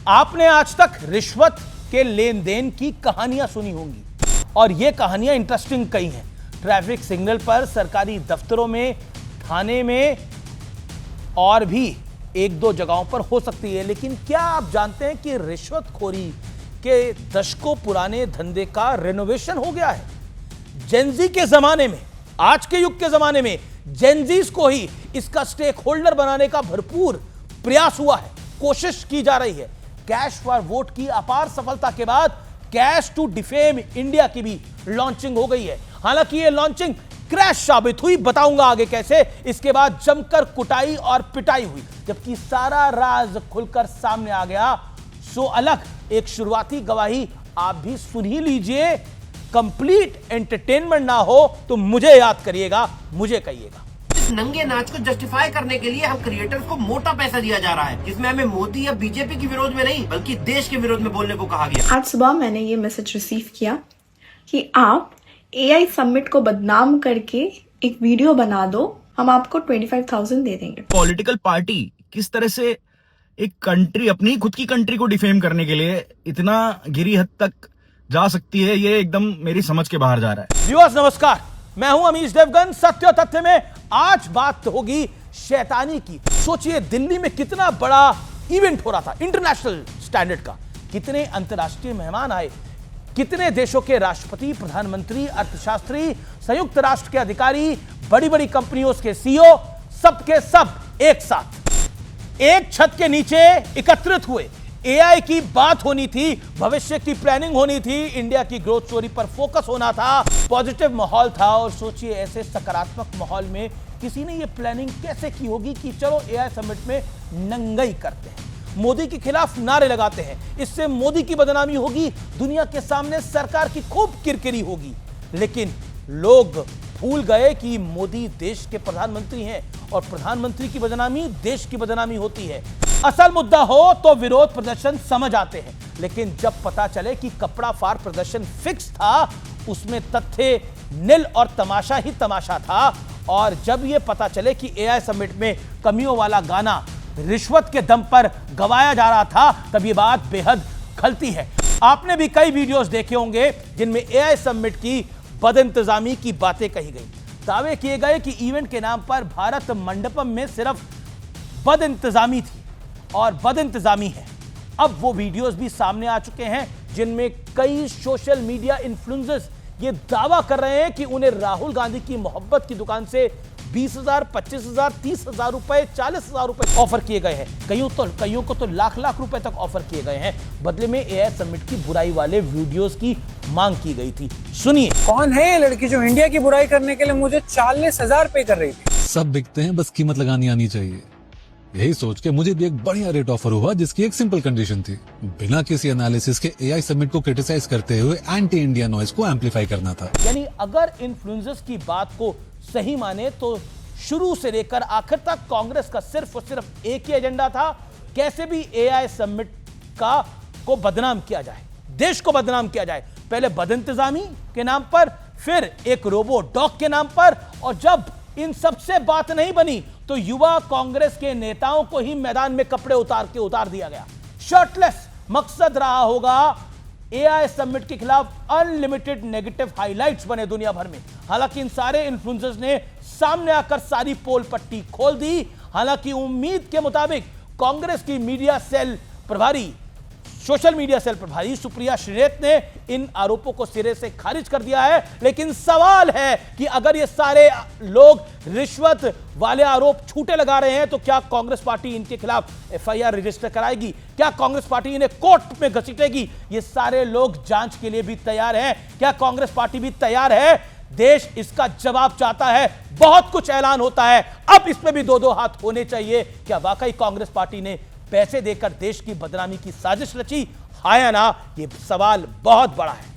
आपने आज तक रिश्वत के लेन देन की कहानियां सुनी होंगी और ये कहानियां इंटरेस्टिंग कई हैं। ट्रैफिक सिग्नल पर, सरकारी दफ्तरों में, थाने में और भी एक दो जगहों पर हो सकती है। लेकिन क्या आप जानते हैं कि रिश्वतखोरी के दशकों पुराने धंधे का रेनोवेशन हो गया है? जेनजी के जमाने में, आज के युग के जमाने में जेनजीज को ही इसका स्टेक होल्डर बनाने का भरपूर प्रयास हुआ है, कोशिश की जा रही है। कैश फॉर वोट की अपार सफलता के बाद कैश टू डिफेम इंडिया की भी लॉन्चिंग हो गई है। हालांकि यह लॉन्चिंग क्रैश साबित हुई, बताऊंगा आगे कैसे। इसके बाद जमकर कुटाई और पिटाई हुई, जबकि सारा राज खुलकर सामने आ गया। सो अलग एक शुरुआती गवाही आप भी सुन ही लीजिए। कंप्लीट एंटरटेनमेंट ना हो तो मुझे याद करिएगा, मुझे कहिएगा। इस नंगे नाच को जस्टिफाई करने के लिए हम क्रिएटर्स को मोटा पैसा दिया जा रहा है, जिसमें हमें मोदी या बीजेपी के विरोध में नहीं बल्कि देश के विरोध में बोलने को कहा गया। आज सुबह मैंने ये मैसेज रिसीव किया कि आप एआई समिट को बदनाम करके एक वीडियो बना दो, हम आपको 25,000 दे देंगे। पॉलिटिकल पार्टी किस तरह से एक कंट्री, अपनी खुद की कंट्री को डिफेम करने के लिए इतना गिरी हद तक जा सकती है, ये एकदम मेरी समझ के बाहर जा रहा है। व्यूअर्स नमस्कार, मैं हूं अमीश देवगन। सत्य और तथ्य में आज बात होगी शैतानी की। सोचिए दिल्ली में कितना बड़ा इवेंट हो रहा था, इंटरनेशनल स्टैंडर्ड का। कितने अंतर्राष्ट्रीय मेहमान आए, कितने देशों के राष्ट्रपति, प्रधानमंत्री, अर्थशास्त्री, संयुक्त राष्ट्र के अधिकारी, बड़ी बड़ी कंपनियों के सीईओ, सबके सब एक साथ एक छत के नीचे एकत्रित हुए। एआई की बात होनी थी, भविष्य की प्लानिंग होनी थी, इंडिया की ग्रोथ स्टोरी पर फोकस होना था, पॉजिटिव माहौल था। और सोचिए ऐसे सकारात्मक माहौल में किसी ने यह प्लानिंग कैसे की होगी कि चलो एआई समिट में नंगई करते हैं, मोदी के खिलाफ नारे लगाते हैं, इससे मोदी की बदनामी होगी, दुनिया के सामने सरकार की खूब किरकिरी होगी। लेकिन लोग भूल गए कि मोदी देश के प्रधानमंत्री हैं और प्रधानमंत्री की बदनामी देश की बदनामी होती है। असल मुद्दा हो तो विरोध प्रदर्शन समझ आते हैं, लेकिन जब पता चले कि कपड़ा फाड़ प्रदर्शन फिक्स था, उसमें तथ्य नील और तमाशा ही तमाशा था। और जब यह पता चले कि एआई समिट में कमियों वाला गाना रिश्वत के दम पर गवाया जा रहा था, तब यह बात बेहद खलती है। आपने भी कई वीडियोस देखे होंगे जिनमें एआई समिट की बदइंतजामी की बातें कही गई। दावे किए गए कि इवेंट के नाम पर भारत मंडपम में सिर्फ बदइंतजामी थी और बदइंतजामी है। अब वो वीडियोस भी सामने आ चुके हैं जिनमें कई सोशल मीडिया इन्फ्लुएंसर्स ये दावा कर रहे हैं कि उन्हें राहुल गांधी की मोहब्बत की दुकान से 20,000, 25,000, 30,000 रुपए, 40,000 रुपए ऑफर किए गए हैं। कईयों को तो लाख लाख रुपए तक ऑफर किए गए हैं। बदले में एआई समिट की बुराई वाले वीडियोस की मांग की गई थी। सुनिए। कौन है ये लड़की जो इंडिया की बुराई करने के लिए मुझे 40,000 पे कर रही थी? सब बिकते हैं, बस कीमत लगानी आनी चाहिए। यही सोच के मुझे भी एक बढ़िया रेट ऑफर हुआ, जिसकी एक सिंपल कंडीशन थी, बिना किसी एनालिसिस के एआई समिट को क्रिटिसाइज करते हुए एंटी इंडिया नॉइज को एम्पलीफाई करना था। यानी अगर इन्फ्लुएंसर्स की बात को सही माने तो शुरू से लेकर आखिर तक कांग्रेस का सिर्फ और सिर्फ एक ही एजेंडा था, कैसे भी एआई समिट को बदनाम किया जाए, देश को बदनाम किया जाए। पहले बदइंतजामी के नाम पर, फिर एक रोबो डॉग के नाम पर, और जब इन सबसे बात नहीं बनी तो युवा कांग्रेस के नेताओं को ही मैदान में कपड़े उतार दिया गया। शर्टलेस मकसद रहा होगा एआई समिट के खिलाफ अनलिमिटेड नेगेटिव हाइलाइट्स बने दुनिया भर में। हालांकि इन सारे इन्फ्लुएंसर्स ने सामने आकर सारी पोल पट्टी खोल दी। हालांकि उम्मीद के मुताबिक कांग्रेस की सोशल मीडिया सेल प्रभारी सुप्रिया श्रीनेत ने इन आरोपों को सिरे से खारिज कर दिया है। लेकिन सवाल है कि अगर ये सारे लोग रिश्वत वाले आरोप झूठे लगा रहे हैं तो क्या कांग्रेस पार्टी इनके खिलाफ एफआईआर रजिस्टर कराएगी? क्या कांग्रेस पार्टी इन्हें कोर्ट में घसीटेगी? ये सारे लोग जांच के लिए भी तैयार हैं। क्या कांग्रेस पार्टी भी तैयार है? देश इसका जवाब चाहता है। बहुत कुछ ऐलान होता है, अब इसमें भी दो हाथ होने चाहिए। क्या वाकई कांग्रेस पार्टी ने पैसे देकर देश की बदनामी की साजिश रची? हाँ या ना, ये सवाल बहुत बड़ा है।